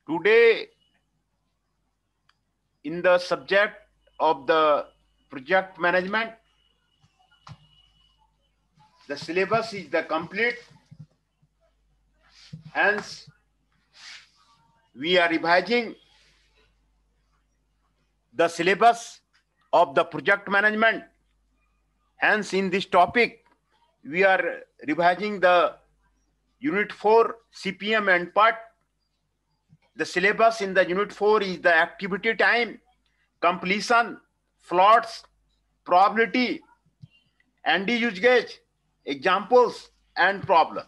Today, in the subject of the project management, the syllabus is the complete. Hence, we are revising the syllabus of the project management. Hence, in this topic, we are revising the Unit 4 CPM and part. The syllabus in the Unit 4 is the activity time, completion, plots, probability, ND use gauge, examples, and problem.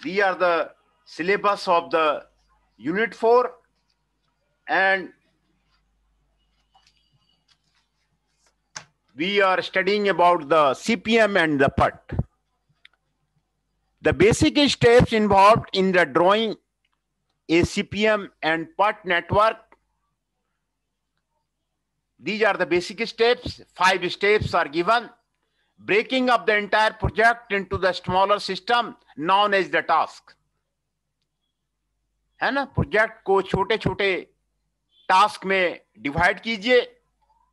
These are the syllabus of the Unit 4, and we are studying about the CPM and the PUT. The basic steps involved in the drawing a CPM and PUT network. These are the basic steps. 5 steps are given. Breaking up the entire project into the smaller system known as the task. है ना, project को छोटे छोटे task में divide कीजिए.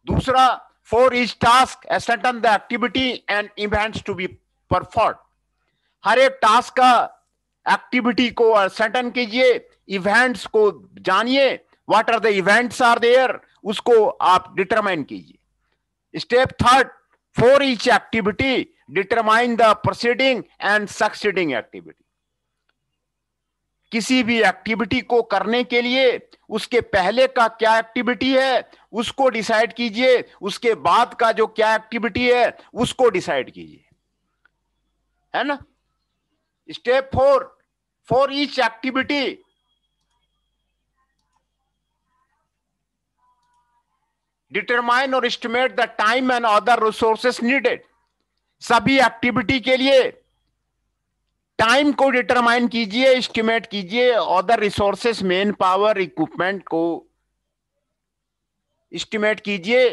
दूसरा, for each task ascertain the activity and events to be perform. हर एक टास्क का एक्टिविटी को असर्टेन कीजिए, इवेंट्स को जानिए, what are the events are there, उसको आप डिटरमाइन कीजिए. Step third, for each activity determine the proceeding and succeeding activity. किसी भी एक्टिविटी को करने के लिए उसके पहले का क्या एक्टिविटी है उसको डिसाइड कीजिए, उसके बाद का जो क्या एक्टिविटी है उसको डिसाइड कीजिए, है ना. Step 4, for each activity determine और estimate the time and other resources needed. सभी एक्टिविटी के लिए टाइम को डिटरमाइन कीजिए, एस्टिमेट कीजिए, other resources, manpower, equipment को एस्टिमेट कीजिए,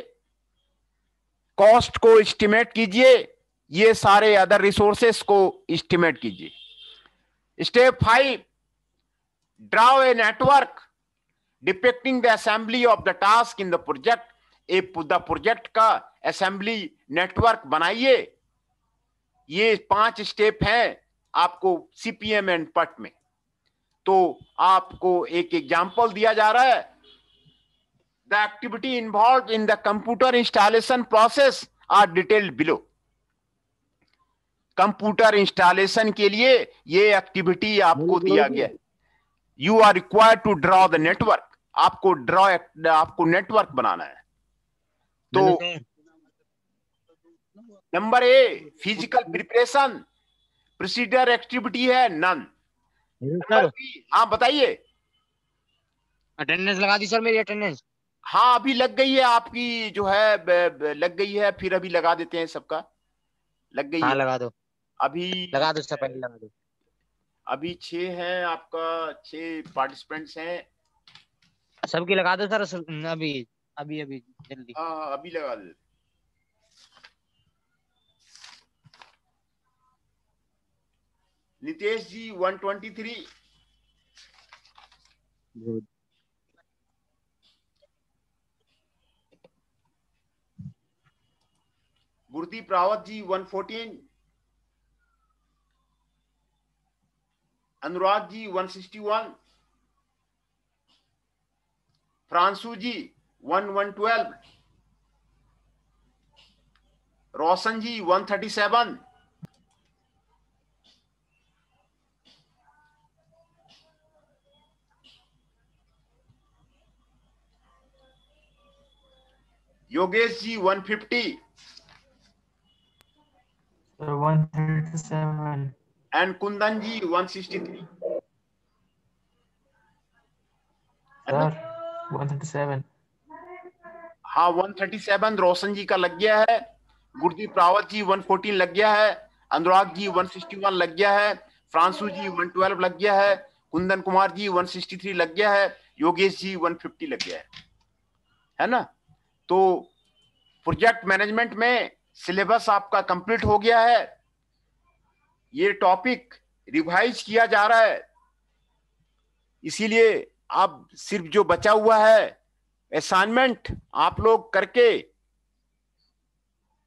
कॉस्ट को एस्टिमेट कीजिए, ये सारे अदर रिसोर्सेस को एस्टिमेट कीजिए. Step 5, draw a network depicting the assembly of the task in the project. The project का असेंबली नेटवर्क बनाइए. ये 5 स्टेप हैं आपको सीपीएम एंड पट में. तो आपको एक एग्जांपल दिया जा रहा है. The activity involve in the computer installation process are detailed below. Computer installation के लिए ये एक्टिविटी आपको दिया गया. You are required to draw the network. आपको नेटवर्क बनाना है. तो number A, physical preparation. Procedure activity है नन. हाँ बताइए. अटेंडेंस लगा दी सर, मेरी अटेंडेंस. हाँ अभी लग गई है आपकी, जो है लग गई है. फिर अभी लगा देते हैं, सबका लग गई हाँ, है. लगा दो, अभी लगा दो सर, पहले लगा दो. अभी 6 हैं आपका, 6 पार्टिसिपेंट्स हैं. सबकी लगा दो सर. अभी अभी अभी जल्दी. हाँ अभी लगा दे. नितेश जी 123. गुरदीप रावत जी 114. अनुराग जी 161. फ्रांसू जी 112. रोशन जी 137. योगेश जी 150. 137. एंड कुंदन जी 163. सर 137. हाँ 137 रोशन जी का लग गया है. गुरदीप रावत जी 114 लग गया है. अनुराग जी 161 लग गया है. फ्रांसू जी 112 लग गया है. कुंदन कुमार जी 163 लग गया है. योगेश जी 150 लग गया है ना. तो प्रोजेक्ट मैनेजमेंट में सिलेबस आपका कंप्लीट हो गया है. ये टॉपिक रिवाइज किया जा रहा है, इसीलिए अब सिर्फ जो बचा हुआ है असाइनमेंट आप लोग करके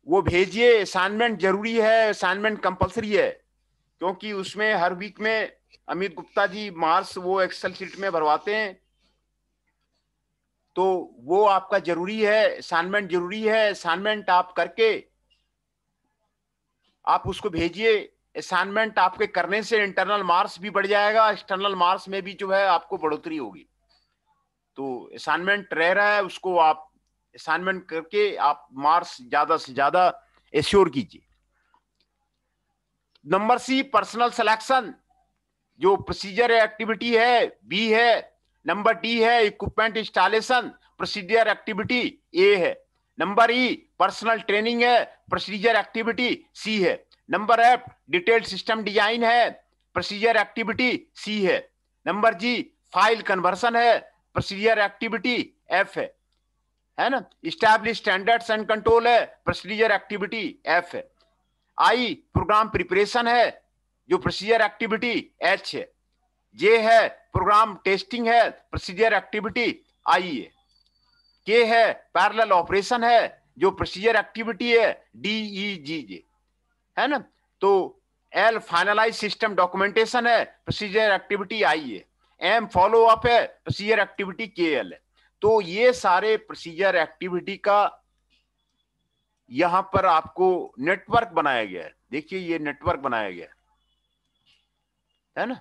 वो भेजिए। असाइनमेंट जरूरी है, असाइनमेंट कंपलसरी है, क्योंकि उसमें हर वीक में अमित गुप्ता जी मार्क्स वो एक्सेल शीट में भरवाते हैं, तो वो आपका जरूरी है, असाइनमेंट जरूरी है। असाइनमेंट आप करके आप उसको भेजिए। असाइनमेंट आपके करने से इंटरनल मार्क्स भी बढ़ जाएगा, एक्सटर्नल मार्क्स में भी जो है आपको बढ़ोतरी होगी। तो असाइनमेंट रह रहा है, उसको आप असाइनमेंट करके आप मार्क्स ज्यादा से ज्यादा एश्योर कीजिए। नंबर सी पर्सनल सिलेक्शन, जो प्रोसीजर एक्टिविटी है, बी है। नंबर डी है इक्विपमेंट इंस्टॉलेशन, प्रोसीजर एक्टिविटी, ए है। नंबर ई पर्सनल ट्रेनिंग है, प्रोसीजर एक्टिविटी, सी है। Number F detailed system design है, प्रोसीजर एक्टिविटी, सी है। नंबर जी फाइल कन्वर्सन है, प्रोसीजर एक्टिविटी, एफ है ना। इस्टैब्लिश स्टैंडर्ड्स एंड कंट्रोल है, प्रोसीजर एक्टिविटी, एफ है। आई प्रोग्राम प्रिपरेशन है, जो प्रोसीजर एक्टिविटी, एच है। जे है प्रोग्राम टेस्टिंग है, प्रोसीजर एक्टिविटी, आई है। के है पैरेलल ऑपरेशन है, जो प्रोसीजर एक्टिविटी है, डी ई जी जे है ना। तो एल फाइनलाइज सिस्टम डॉक्यूमेंटेशन है, प्रोसीजर एक्टिविटी, आई है। एम फॉलो अप है, प्रोसीजर एक्टिविटी, के एल है। तो ये सारे प्रोसीजर एक्टिविटी का यहां पर आपको नेटवर्क बनाया गया है। देखिए ये नेटवर्क बनाया गया है ना।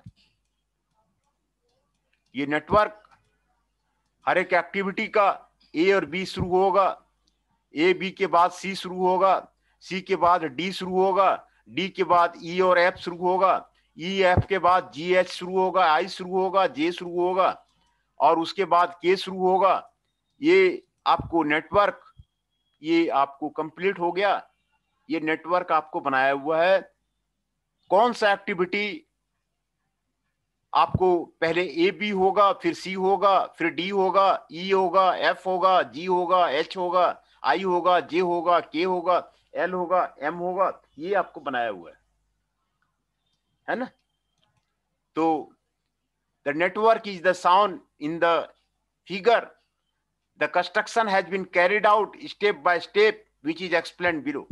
ये नेटवर्क हर एक एक्टिविटी का ए और बी शुरू होगा, ए बी के बाद सी शुरू होगा, सी के बाद डी शुरू होगा, डी के बाद ई और एफ शुरू होगा, ई एफ के बाद जी एच शुरू होगा, आई शुरू होगा, जे शुरू होगा और उसके बाद के शुरू होगा। ये आपको नेटवर्क ये आपको कंप्लीट हो गया। ये नेटवर्क आपको बनाया हुआ है। कौन सा एक्टिविटी आपको पहले ए बी होगा, फिर सी होगा, फिर डी होगा, ई होगा, एफ होगा, जी होगा, एच होगा, आई होगा, जे होगा, के होगा, एल होगा, एम होगा। ये आपको बनाया हुआ है ना। तो the network is the sound in the figure. The construction has been carried out step by step which is explained below,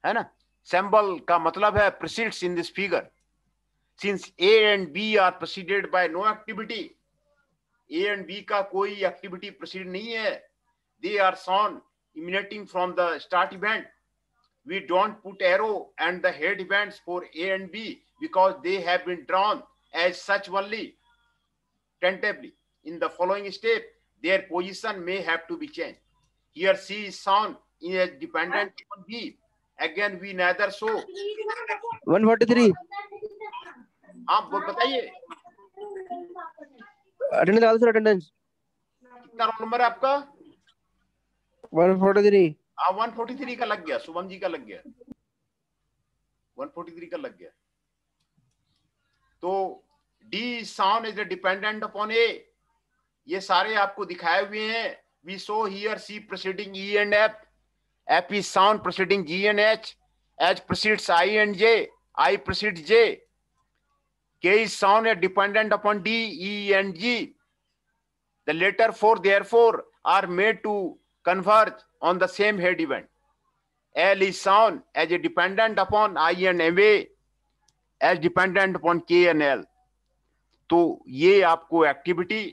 है ना। सिंबल का मतलब है proceeds in this figure. Since A and B are preceded by no activity, A and B का कोई activity precede नहीं है, they are shown emanating from the start event. We don't put arrow and the head events for A and B because they have been drawn as such only. Tentatively, in the following step, their position may have to be changed. Here C is shown as dependent on B. Again, we neither show 143 हाँ बताइए attendance डाल sir attendance कितना roll number है आपका? 143 हाँ 143 का लग गया, शुभम जी का लग गया, 143 का लग गया। तो D sound is dependent upon A, ये सारे आपको दिखाए हुए हैं। We show here C proceeding E and F, F is sound proceeding G and H, H proceeds I and J, I proceeds J, K is sound and dependent upon D, E, and G. The latter four therefore are made to converge on the same head event. L is sound as a dependent upon I and MA, as dependent upon K and L. तो ये आपको activity,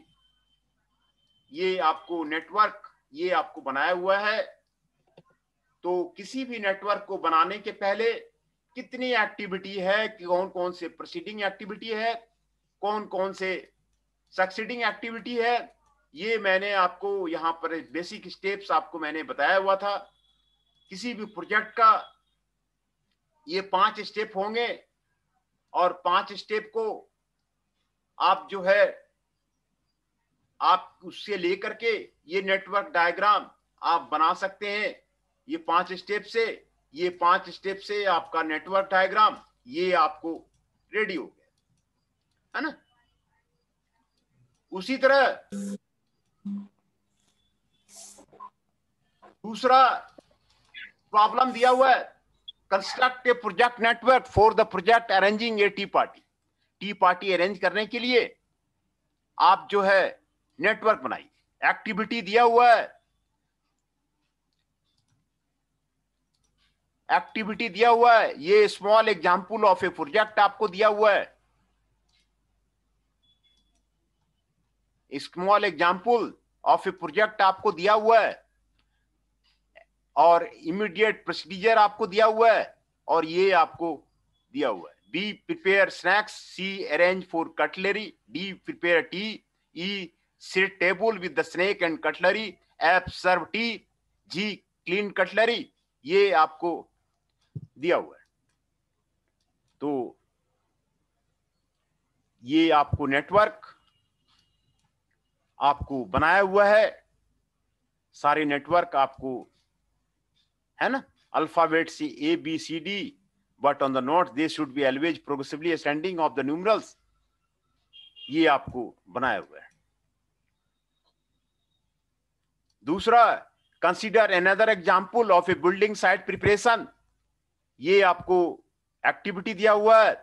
ये आपको network, ये आपको बनाया हुआ है। तो किसी भी नेटवर्क को बनाने के पहले कितनी एक्टिविटी है, कि कौन कौन से प्रोसीडिंग एक्टिविटी है, कौन कौन से सक्सीडिंग एक्टिविटी है, ये मैंने आपको यहाँ पर बेसिक स्टेप्स आपको मैंने बताया हुआ था। किसी भी प्रोजेक्ट का ये 5 स्टेप होंगे और 5 स्टेप को आप जो है आप उससे लेकर के ये नेटवर्क डायग्राम आप बना सकते हैं। ये 5 स्टेप से, ये 5 स्टेप से आपका नेटवर्क डायग्राम ये आपको रेडी हो गया, है ना। उसी तरह दूसरा प्रॉब्लम दिया हुआ है, construct A project network for the project arranging A T party. T party arrange करने के लिए आप जो है नेटवर्क बनाइए। एक्टिविटी दिया हुआ है, एक्टिविटी दिया हुआ है, ये small example of A project आपको दिया हुआ है, small example of A project आपको दिया हुआ है, और इमीडिएट प्रोसीजर आपको दिया हुआ है, और ये आपको दिया हुआ है। B prepare snacks, C arrange for cutlery, D prepare tea, E sit table with the snack and cutlery, F serve tea, G clean cutlery, ये आपको दिया हुआ है। तो ये आपको नेटवर्क आपको बनाया हुआ है, सारे नेटवर्क आपको है ना, अल्फाबेट से A B C D, but on the note they should be always progressively ascending of the numerals, ये आपको बनाया हुआ है। दूसरा, consider another example of a building site preparation, ये आपको एक्टिविटी दिया हुआ है,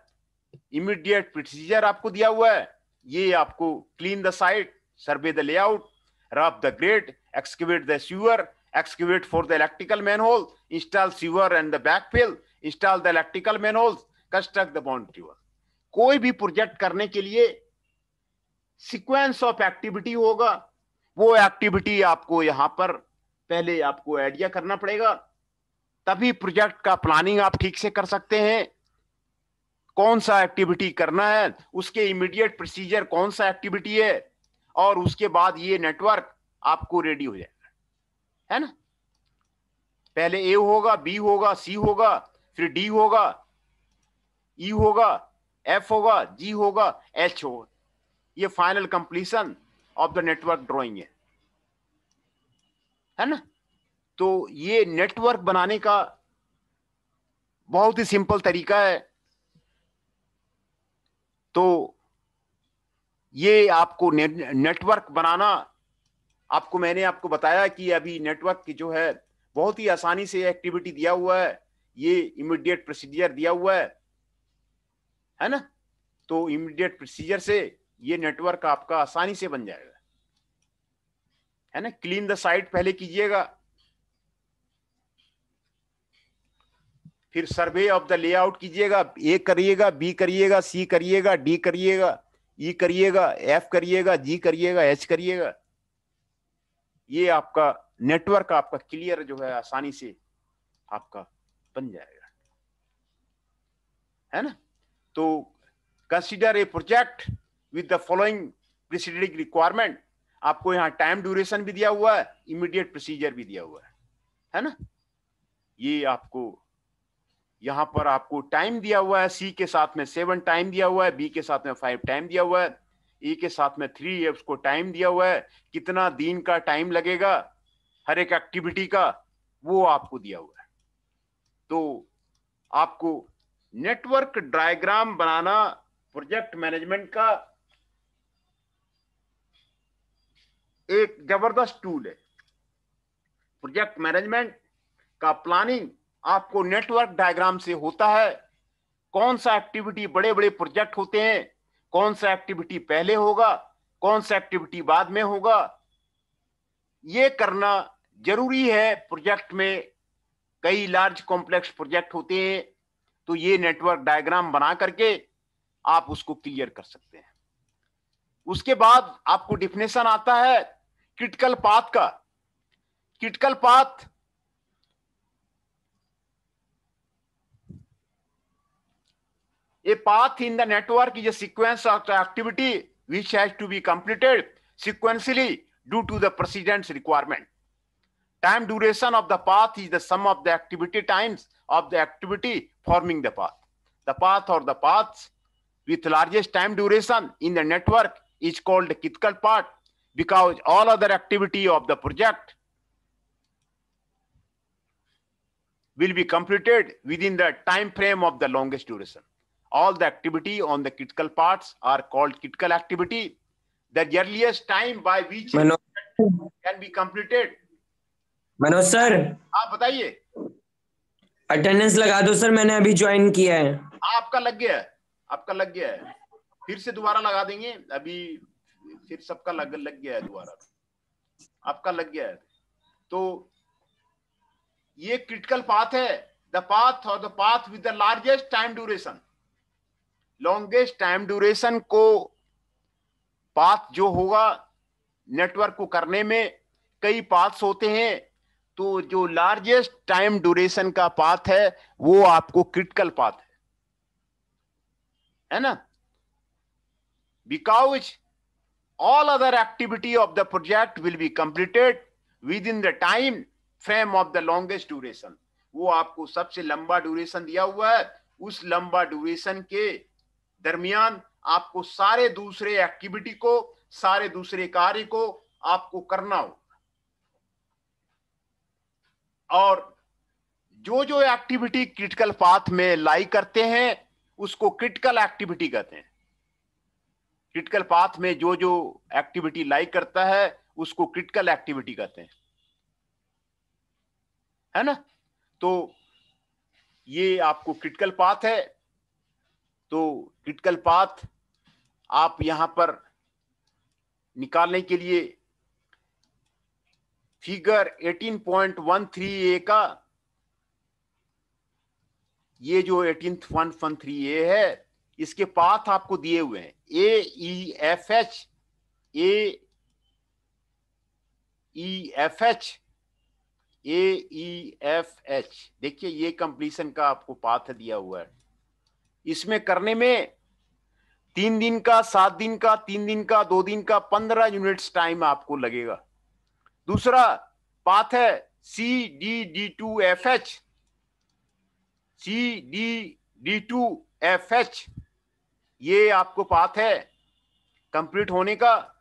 इमीडिएट प्रोसीजर आपको दिया हुआ है, ये आपको clean the site, survey the layout, rough the grade, excavate the sewer, excavate for the electrical manhole, install sewer and the backfill, install the electrical manholes, construct the boundary wall। कोई भी project करने के लिए sequence of activity होगा, वो activity आपको यहां पर पहले आपको आइडिया करना पड़ेगा, तभी प्रोजेक्ट का प्लानिंग आप ठीक से कर सकते हैं। कौन सा एक्टिविटी करना है, उसके इमीडिएट प्रोसीजर कौन सा एक्टिविटी है, और उसके बाद ये नेटवर्क आपको रेडी हो जाएगा, है ना। पहले ए होगा, बी होगा, सी होगा, फिर डी होगा, ई होगा, एफ होगा, जी होगा, एच होगा, ये final completion of the network drawing है ना। तो ये नेटवर्क बनाने का बहुत ही सिंपल तरीका है। तो ये आपको नेटवर्क बनाना, आपको मैंने आपको बताया कि अभी नेटवर्क की जो है बहुत ही आसानी से एक्टिविटी दिया हुआ है, ये इमीडिएट प्रोसीजर दिया हुआ है ना। तो इमीडिएट प्रोसीजर से ये नेटवर्क आपका आसानी से बन जाएगा, है ना। क्लीन द साइट पहले कीजिएगा, फिर सर्वे ऑफ द लेआउट कीजिएगा, ए करिएगा, बी करिएगा, सी करिएगा, डी करिएगा, ई करिएगा, एफ करिएगा, जी करिएगा, एच करिएगा। ये आपका नेटवर्क आपका क्लियर जो है आसानी से आपका बन जाएगा, है ना। तो consider a project with the following preceding requirement, आपको यहाँ टाइम ड्यूरेशन भी दिया हुआ है, इमीडिएट प्रोसीजर भी दिया हुआ है ना। ये आपको यहाँ पर आपको टाइम दिया हुआ है, सी के साथ में 7 टाइम दिया हुआ है, बी के साथ में 5 टाइम दिया हुआ है, ई के साथ में 3 है, उसको टाइम दिया हुआ है, कितना दिन का टाइम लगेगा हर एक एक्टिविटी का, वो आपको दिया हुआ है। तो आपको नेटवर्क डायग्राम बनाना प्रोजेक्ट मैनेजमेंट का एक जबरदस्त टूल है। प्रोजेक्ट मैनेजमेंट का प्लानिंग आपको नेटवर्क डायग्राम से होता है। कौन सा एक्टिविटी, बड़े बड़े प्रोजेक्ट होते हैं, कौन सा एक्टिविटी पहले होगा, कौन सा एक्टिविटी बाद में होगा, ये करना जरूरी है। प्रोजेक्ट में कई लार्ज कॉम्प्लेक्स प्रोजेक्ट होते हैं, तो ये नेटवर्क डायग्राम बना करके आप उसको क्लियर कर सकते हैं। उसके बाद आपको डिफिनेशन आता है क्रिटिकल पाथ का। Critical path a path in the network is a sequence of the activity which has to be completed sequentially due to the precedence requirement. Time duration of the path is the sum of the activity times of the activity forming the path. The path or the paths with largest time duration in the network is called the critical path because all other activity of the project will be completed within the time frame of the longest duration. All the activity on the critical parts are called critical activity. The earliest time by which can be completed. Manoj sir, आप बताइए। Attendance लगा दो sir, मैंने अभी join किया है। आपका लग गया है, आपका लग गया है, फिर से दोबारा लगा देंगे। अभी फिर सबका लग गया है दोबारा, आपका लग गया है। तो ये क्रिटिकल पाथ है, the path with the largest time duration, longest time duration को पाथ जो होगा नेटवर्क को करने में कई पाथ्स होते हैं, तो जो लार्जेस्ट टाइम ड्यूरेशन का पाथ है वो आपको क्रिटिकल पाथ है ना। Because all other activity of the project will be completed within the time frame of the longest duration। वो आपको सबसे लंबा ड्यूरेशन दिया हुआ है, उस लंबा ड्यूरेशन के दरमियान आपको सारे दूसरे एक्टिविटी को, सारे दूसरे कार्य को आपको करना होगा। और जो जो एक्टिविटी क्रिटिकल पाथ में लाई करते हैं उसको क्रिटिकल एक्टिविटी कहते हैं। क्रिटिकल पाथ में जो जो एक्टिविटी लाई करता है उसको क्रिटिकल एक्टिविटी कहते हैं, है ना। तो ये आपको क्रिटिकल पाथ है। तो क्रिटिकल पाथ आप यहां पर निकालने के लिए फिगर 18.13A का ये जो 18.13A है इसके पाथ आपको दिए हुए हैं, AEFH, AEFH। देखिए ये कंप्लीशन का आपको पाथ दिया हुआ है। इसमें करने में 3 दिन का, 7 दिन का, 3 दिन का, 2 दिन का 15 यूनिट्स टाइम आपको लगेगा। दूसरा पाथ है CDD2FH, CDD2FH, ये आपको पाथ है कंप्लीट होने का।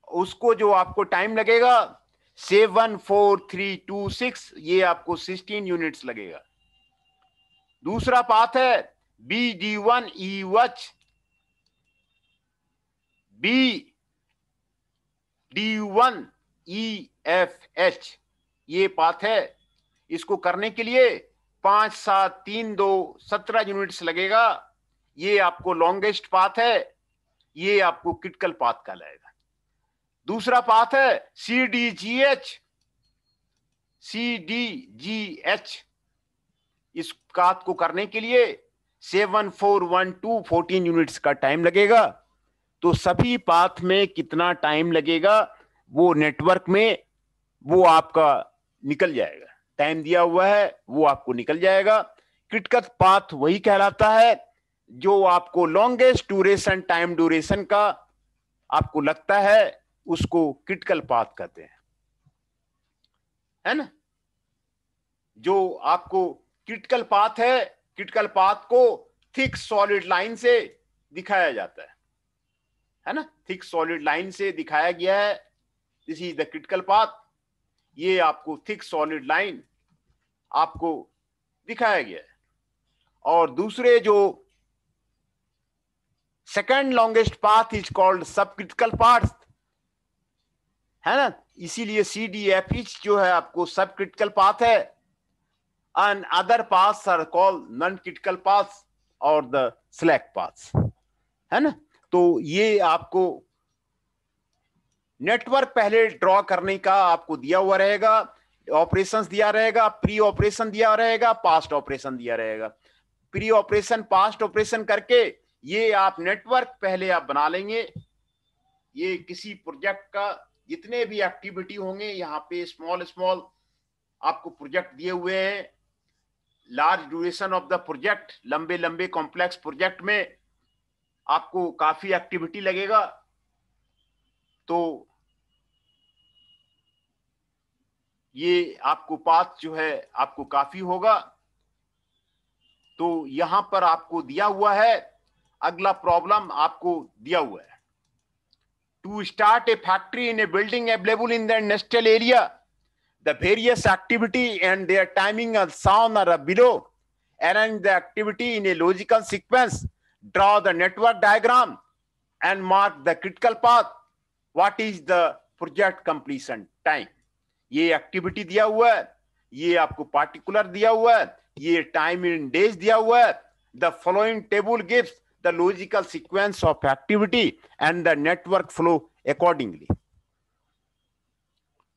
उसको जो आपको टाइम लगेगा 74326, ये आपको 16 यूनिट्स लगेगा। दूसरा पाथ है BD1EH, BD1EFH, ये पाथ है। इसको करने के लिए 5, 7, 3, 2, 17 यूनिट्स लगेगा। ये आपको लॉन्गेस्ट पाथ है, ये आपको क्रिटिकल पाथ कहलाएगा। दूसरा पाथ है CDGH, इस पाथ को करने के लिए 7412 14 यूनिट्स का टाइम लगेगा। तो सभी पाथ में कितना टाइम लगेगा वो नेटवर्क में वो आपका निकल जाएगा, टाइम दिया हुआ है वो आपको निकल जाएगा। क्रिटिकल पाथ वही कहलाता है जो आपको लॉन्गेस्ट ड्यूरेशन, टाइम ड्यूरेशन का आपको लगता है, उसको क्रिटिकल पाथ कहते हैं, है ना। जो आपको क्रिटिकल पाथ है, क्रिटिकल पाथ को थिक सॉलिड लाइन से दिखाया जाता है ना। थिक सॉलिड लाइन से दिखाया गया है, this is the critical path. ये आपको थिक सॉलिड लाइन आपको दिखाया गया है। और दूसरे जो second longest path is called sub critical path, है ना। इसीलिए CDFH जो है आपको सब क्रिटिकल पाथ है। And other paths are called non critical paths और द स्लैक पाथ्स, है ना। तो ये आपको नेटवर्क पहले ड्रॉ करने का आपको दिया हुआ रहेगा, ऑपरेशंस दिया रहेगा, प्री ऑपरेशन दिया रहेगा, पास्ट ऑपरेशन दिया रहेगा। प्री ऑपरेशन, पास्ट ऑपरेशन करके ये आप नेटवर्क पहले आप बना लेंगे। ये किसी प्रोजेक्ट का जितने भी एक्टिविटी होंगे यहाँ पे स्मॉल आपको प्रोजेक्ट दिए हुए हैं। Large duration of the project, लंबे लंबे कॉम्प्लेक्स प्रोजेक्ट में आपको काफी एक्टिविटी लगेगा। तो ये आपको पाथ जो है आपको काफी होगा। तो यहां पर आपको दिया हुआ है, अगला प्रॉब्लम आपको दिया हुआ है, to start a factory in a building available in the industrial area, the various activity and their timing are shown or below, arrange the activity in a logical sequence, draw the network diagram and mark the critical path, what is the project completion time। ये activity दिया हुआ है, ये आपको particular दिया हुआ है, ये टाइम इन डेज दिया हुआ है। The following table gives the logical sequence of activity and the network flow accordingly.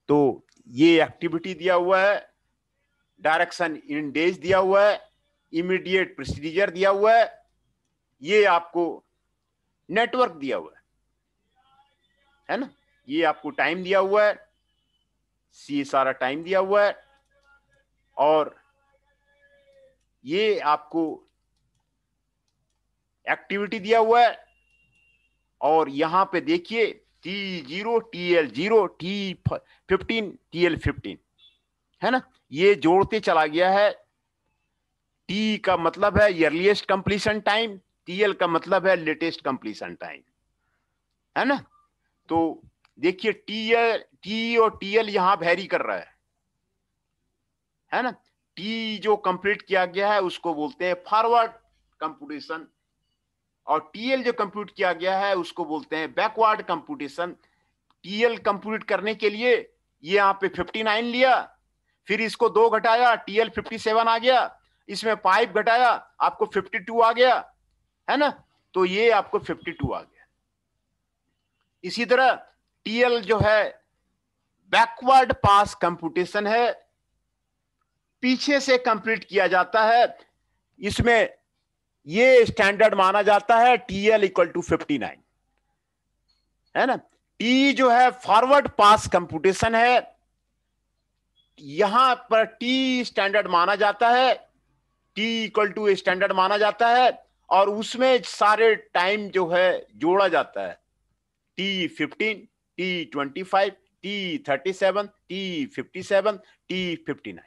तो ये एक्टिविटी दिया हुआ है, डायरेक्शन इन डेज दिया हुआ है, इमीडिएट प्रोसीजर दिया हुआ है, ये आपको नेटवर्क दिया हुआ है ना, ये आपको टाइम दिया हुआ है, ये सारा टाइम दिया हुआ है, और ये आपको एक्टिविटी दिया हुआ है। और यहां पे देखिए T0 TL0 T15 TL15 है ना, ये जोड़ते चला गया है। T का मतलब है अर्लीस्ट कंप्लीशन टाइम, TL का मतलब है लेटेस्ट कंप्लीशन टाइम, है ना। तो देखिए T और TL यहां वेरी कर रहा है ना। T जो कंप्लीट किया गया है उसको बोलते हैं फॉरवर्ड कंप्यूटेशन, और TL जो कंप्यूट किया गया है उसको बोलते हैं बैकवर्ड कंप्यूटेशन। TL कंप्यूट करने के लिए ये यहाँ पे 59 लिया, फिर इसको 2 घटाया, TL 57 आ गया, इसमें 5 घटाया, आपको 52 आ गया, है ना। तो ये आपको 52 आ गया। इसी तरह TL जो है बैकवर्ड पास कंप्यूटेशन है, पीछे से कंप्लीट किया जाता है, इसमें ये स्टैंडर्ड माना जाता है TL इक्वल टू 59, है ना। T जो है फॉरवर्ड पास कंप्यूटेशन है, यहां पर T स्टैंडर्ड माना जाता है, T इक्वल टू स्टैंडर्ड माना जाता है, और उसमें सारे टाइम जो है जोड़ा जाता है, T15 T25 T37 T57 T59,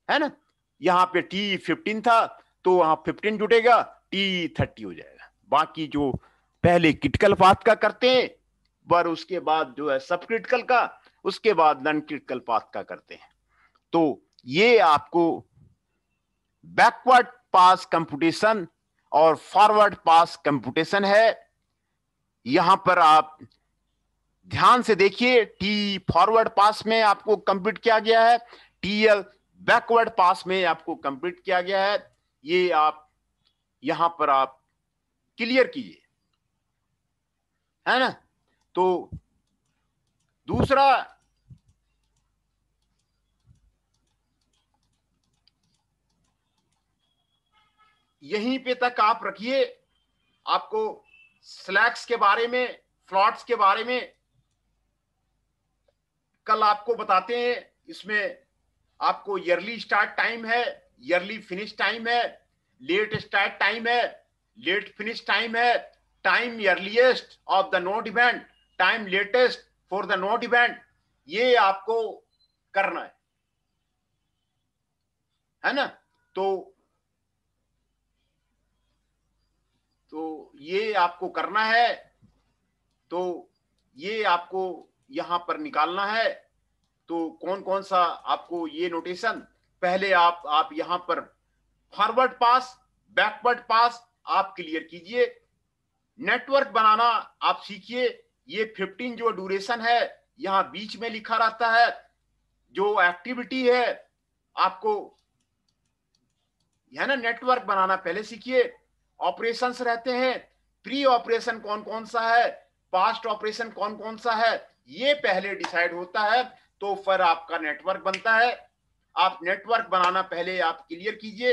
है ना। यहां पे T15 था तो वहां 15 जुटेगा, T30 हो जाएगा। बाकी जो पहले क्रिटिकल पाथ का करते हैं पर उसके बाद जो है सब क्रिटिकल का, उसके बाद नॉन क्रिटिकल पाथ का करते हैं। तो ये आपको बैकवर्ड पास कंप्यूटेशन और फॉरवर्ड पास कंप्यूटेशन है। यहां पर आप ध्यान से देखिए, T फॉरवर्ड पास में आपको कंप्यूट किया गया है, TL बैकवर्ड पास में आपको कंप्लीट किया गया है। ये आप यहां पर आप क्लियर कीजिए, है ना। तो दूसरा यहीं पे तक आप रखिए। आपको स्लैक्स के बारे में, फ्लॉट्स के बारे में कल आपको बताते हैं। इसमें आपको ईयरली स्टार्ट टाइम है, ईयरली फिनिश टाइम है, लेट स्टार्ट टाइम है, लेट फिनिश टाइम है, time earliest of the note event, time latest for the note event, ये आपको करना है ना। तो ये आपको करना है, तो ये आपको यहां पर निकालना है। तो कौन कौन सा आपको ये नोटेशन, पहले आप यहां पर फॉरवर्ड पास बैकवर्ड पास आप क्लियर कीजिए, नेटवर्क बनाना आप सीखिए। ये 15 जो ड्यूरेशन है यहां बीच में लिखा रहता है, जो एक्टिविटी है आपको, है ना, नेटवर्क बनाना पहले सीखिए। ऑपरेशंस रहते हैं, प्री ऑपरेशन कौन कौन सा है, पास्ट ऑपरेशन कौन कौन सा है, ये पहले डिसाइड होता है, तो फिर आपका नेटवर्क बनता है। आप नेटवर्क बनाना पहले आप क्लियर कीजिए,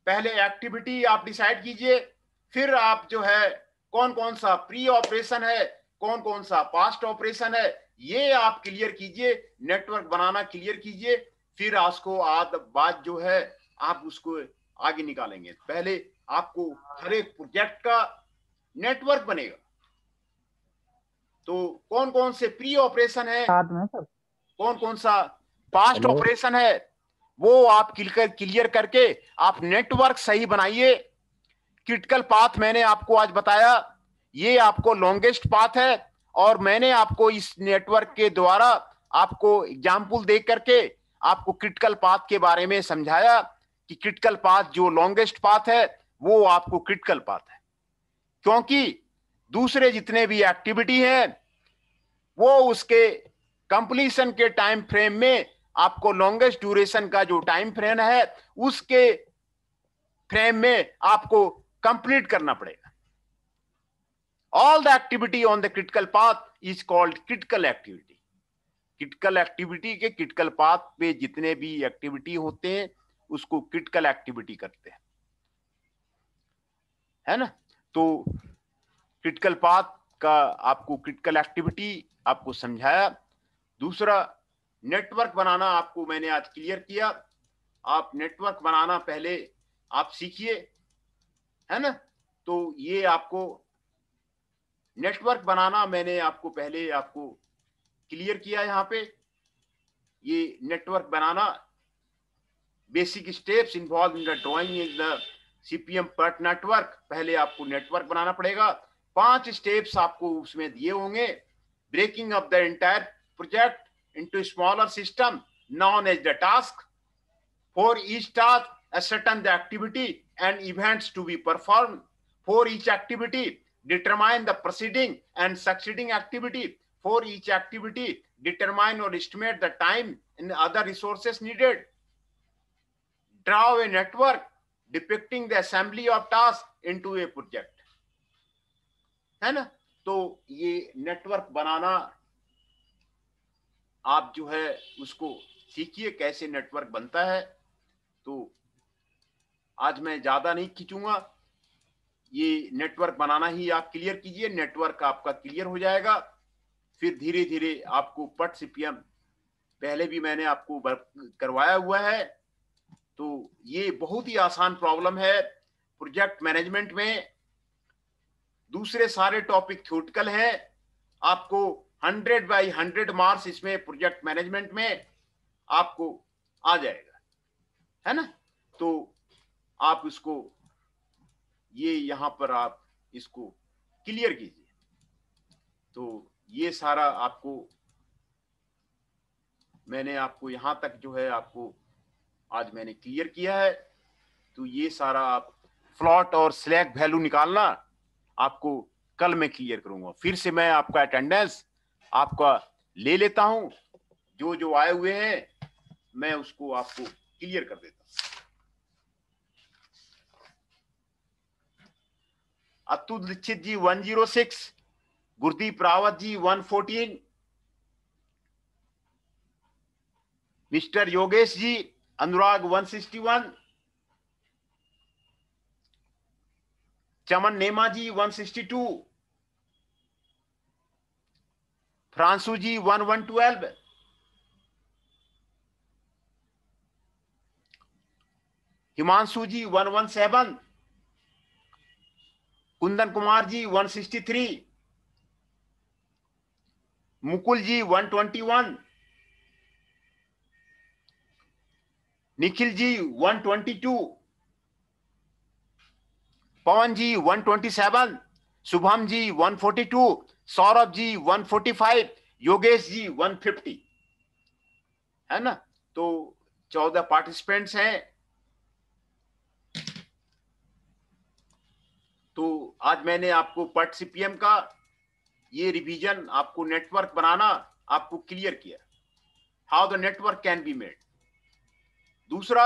पहले एक्टिविटी आप डिसाइड कीजिए, फिर आप जो है कौन कौन सा प्री ऑपरेशन है, कौन कौन सा पास्ट ऑपरेशन है, ये आप क्लियर कीजिए, नेटवर्क बनाना क्लियर कीजिए। फिर उसको बात जो है आप उसको आगे निकालेंगे। पहले आपको हर एक प्रोजेक्ट का नेटवर्क बनेगा। तो कौन कौन से प्री ऑपरेशन है, कौन कौन सा पास्ट ऑपरेशन है, वो आप क्लियर करके आप नेटवर्क सही बनाइए। क्रिटिकल पाथ मैंने आपको आज बताया, ये आपको लॉन्गेस्ट पाथ है, और मैंने आपको इस नेटवर्क के द्वारा आपको एग्जाम्पल दे करके आपको क्रिटिकल पाथ के बारे में समझाया कि क्रिटिकल पाथ जो लॉन्गेस्ट पाथ है वो आपको क्रिटिकल पाथ है, क्योंकि दूसरे जितने भी एक्टिविटी हैं वो उसके कंप्लीशन के टाइम फ्रेम में आपको लॉन्गेस्ट ड्यूरेशन का जो टाइम फ्रेम है उसके फ्रेम में आपको कंप्लीट करना पड़ेगा। All the activity on the critical path is called critical activity. Critical activity के क्रिटिकल पाथ पे जितने भी एक्टिविटी होते हैं उसको क्रिटिकल एक्टिविटी करते हैं, है ना। तो क्रिटिकल पाथ का आपको क्रिटिकल एक्टिविटी आपको समझाया। दूसरा, नेटवर्क बनाना आपको मैंने आज क्लियर किया। आप नेटवर्क बनाना पहले आप सीखिए, है ना। तो ये आपको नेटवर्क बनाना मैंने आपको पहले आपको क्लियर किया। यहाँ पे ये नेटवर्क बनाना, basic steps involve in the drawing in the CPM PERT network. पहले आपको नेटवर्क बनाना पड़ेगा। 5 स्टेप्स आपको उसमें दिए होंगे। Breaking of the entire project into smaller system known as the task. For each task ascertain the activity and events to be performed. For each activity, determine the preceding and succeeding activity. For each activity, determine or estimate the time and other resources needed. Draw a network depicting the assembly of tasks into a project. है ना। तो ये network बनाना आप जो है उसको सीखिए कैसे नेटवर्क बनता है। तो आज मैं ज्यादा नहीं खींचूंगा, ये नेटवर्क बनाना ही आप क्लियर कीजिए। नेटवर्क आपका क्लियर हो जाएगा, फिर धीरे धीरे आपको पट सीपीएम पहले भी मैंने आपको करवाया हुआ है। तो ये बहुत ही आसान प्रॉब्लम है प्रोजेक्ट मैनेजमेंट में। दूसरे सारे टॉपिक थ्योरेटिकल हैं। आपको 100/100 मार्क्स इसमें प्रोजेक्ट मैनेजमेंट में आपको आ जाएगा, है ना। तो आप इसको ये यहां पर आप इसको क्लियर कीजिए। तो ये सारा आपको मैंने आपको यहां तक जो है आपको आज मैंने क्लियर किया है। तो ये सारा आप फ्लॉट और स्लैक वैल्यू निकालना आपको कल मैं क्लियर करूंगा। फिर से मैं आपका अटेंडेंस आपका ले लेता हूं, जो जो आए हुए हैं मैं उसको आपको क्लियर कर देता हूं। अतुल दीक्षित जी 106, गुरदीप रावत जी 114, मिस्टर योगेश जी अनुराग 161, चमन नेमा जी 162, फ्रांसू जी 1112, हिमांशु जी 117, कुंदन कुमार जी 163, मुकुल जी 121, निखिल जी 122, पवन जी 127, शुभम जी 142, सौरभ जी 145, योगेश जी 150, है ना। तो 14 पार्टिसिपेंट्स हैं। तो आज मैंने आपको पट सीपीएम का ये रिवीजन, आपको नेटवर्क बनाना आपको क्लियर किया, how the network can be made. दूसरा,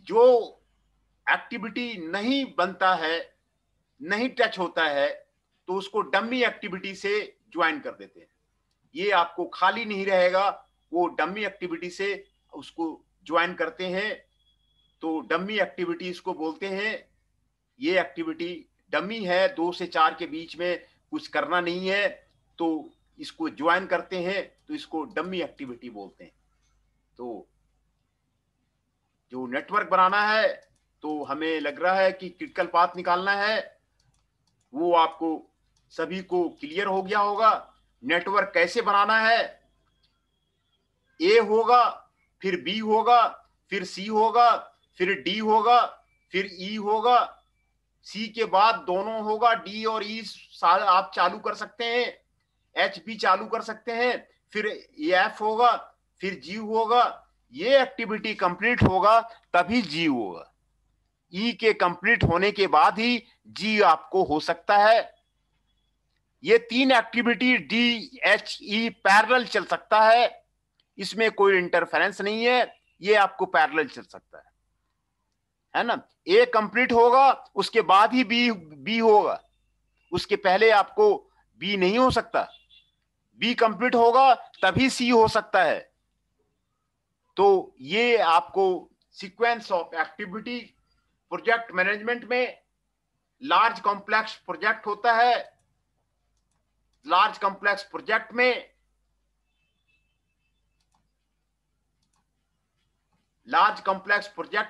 जो एक्टिविटी नहीं बनता है, नहीं टच होता है, तो उसको डमी एक्टिविटी से ज्वाइन कर देते हैं। ये आपको खाली नहीं रहेगा, वो डमी एक्टिविटी से उसको ज्वाइन करते हैं। तो डमी एक्टिविटी इसको बोलते हैं। ये एक्टिविटी डमी है, 2 से 4 के बीच में कुछ करना नहीं है, तो इसको ज्वाइन करते हैं, तो इसको डमी एक्टिविटी बोलते हैं। तो जो नेटवर्क बनाना है, तो हमें लग रहा है कि क्रिटिकल पाथ निकालना है, वो आपको सभी को क्लियर हो गया होगा। नेटवर्क कैसे बनाना है, ए होगा, फिर बी होगा, फिर सी होगा, फिर डी होगा, फिर ई होगा, सी के बाद दोनों होगा, डी और ई आप चालू कर सकते हैं, एच भी चालू कर सकते हैं, फिर एफ होगा, फिर जी होगा। ये एक्टिविटी कंप्लीट होगा तभी जी होगा। ई के कंप्लीट होने के बाद ही जी आपको हो सकता है। ये 3 activity D H E parallel चल सकता है, इसमें कोई इंटरफेरेंस नहीं है, ये आपको पैरेलल चल सकता है ना। ए कंप्लीट होगा उसके बाद ही बी होगा, उसके पहले आपको बी नहीं हो सकता। बी कंप्लीट होगा तभी सी हो सकता है। तो ये आपको sequence of activity project management में लार्ज कॉम्प्लेक्स प्रोजेक्ट होता है। लार्ज कॉम्प्लेक्स प्रोजेक्ट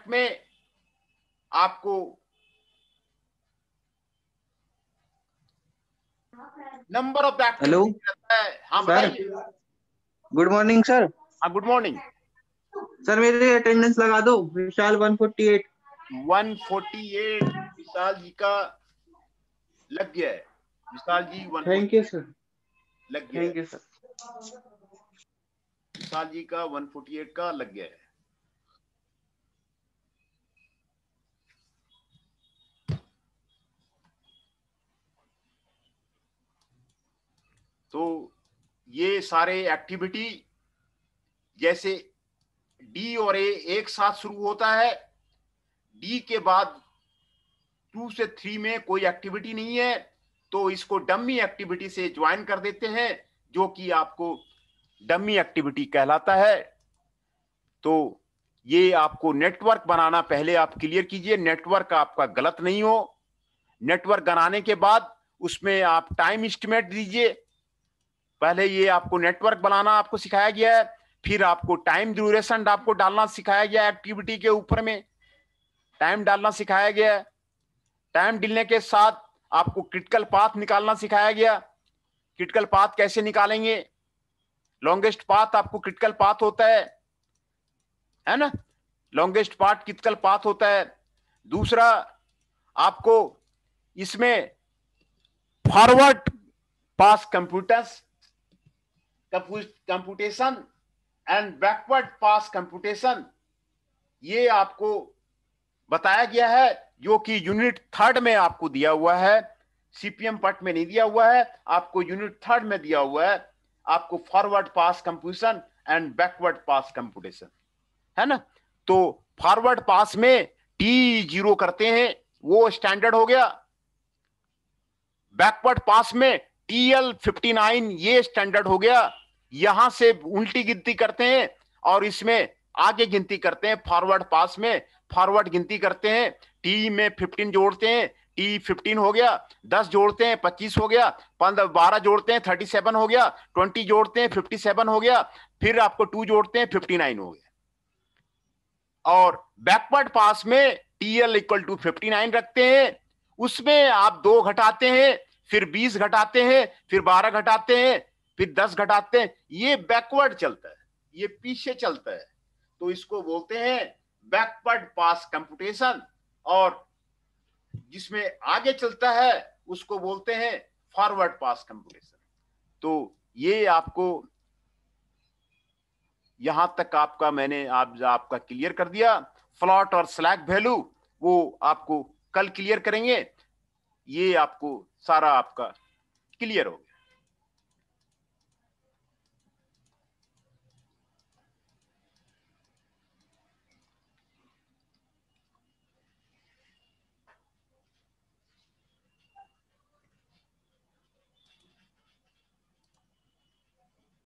में आपको नंबर ऑफ हेलो रहता है। हाँ सर, बताइए। Good morning sir. हाँ गुड मॉर्निंग। सर मेरी अटेंडेंस लगा दो। विशाल 148। 148 विशाल जी का लग गया है। Vishal ji 148 thank you sir. लग गया है। Thank you sir. Vishal ji का 148 का लग गया है। तो ये सारे एक्टिविटी जैसे डी और ए एक साथ शुरू होता है। डी के बाद 2 से 3 में कोई एक्टिविटी नहीं है, तो इसको डमी एक्टिविटी से ज्वाइन कर देते हैं, जो कि आपको डमी एक्टिविटी कहलाता है। तो ये आपको नेटवर्क बनाना पहले आप क्लियर कीजिए, नेटवर्क आपका गलत नहीं हो। नेटवर्क बनाने के बाद उसमें आप टाइम एस्टिमेट दीजिए। पहले ये आपको नेटवर्क बनाना आपको सिखाया गया है, फिर आपको टाइम ड्यूरेशन आपको डालना सिखाया गया एक्टिविटी के ऊपर में, टाइम डालना सिखाया गया है। टाइम डालने के साथ आपको क्रिटिकल पाथ निकालना सिखाया गया। क्रिटिकल पाथ कैसे निकालेंगे? लॉन्गेस्ट पाथ आपको क्रिटिकल पाथ होता है ना, लॉन्गेस्ट पाथ क्रिटिकल पाथ होता है। दूसरा आपको इसमें forward pass computation and backward pass computation ये आपको बताया गया है, जो कि यूनिट 3 में आपको दिया हुआ है। सीपीएम पार्ट में नहीं दिया हुआ है, आपको यूनिट 3 में दिया हुआ है। आपको forward pass computation and backward pass computation है ना। तो फॉरवर्ड पास में T0 करते हैं, वो स्टैंडर्ड हो गया। बैकवर्ड पास में TL59 ये स्टैंडर्ड हो गया। यहां से उल्टी गिनती करते हैं और इसमें आगे गिनती करते हैं। फॉरवर्ड पास में फॉरवर्ड गिनती करते हैं, टी में 15 जोड़ते हैं, T15 हो गया। 10 जोड़ते हैं 25 हो गया। 12 जोड़ते हैं 37 हो गया। 20 जोड़ते हैं 57 हो गया। फिर आपको 2 जोड़ते हैं 59 हो गया। और बैकवर्ड पास में TL=59 रखते हैं, उसमें आप 2 घटाते हैं, फिर 20 घटाते हैं, फिर 12 घटाते हैं, फिर 10 घटाते हैं। ये बैकवर्ड चलता है, ये पीछे चलता है। तो इसको बोलते हैं बैकवर्ड पास कंप्यूटेशन, और जिसमें आगे चलता है उसको बोलते हैं फॉरवर्ड पास कंप्यूटेशन। तो ये आपको यहां तक आपका मैंने आपका क्लियर कर दिया। फ्लॉट और स्लैक वैल्यू वो आपको कल क्लियर करेंगे। ये आपको सारा आपका क्लियर हो गया।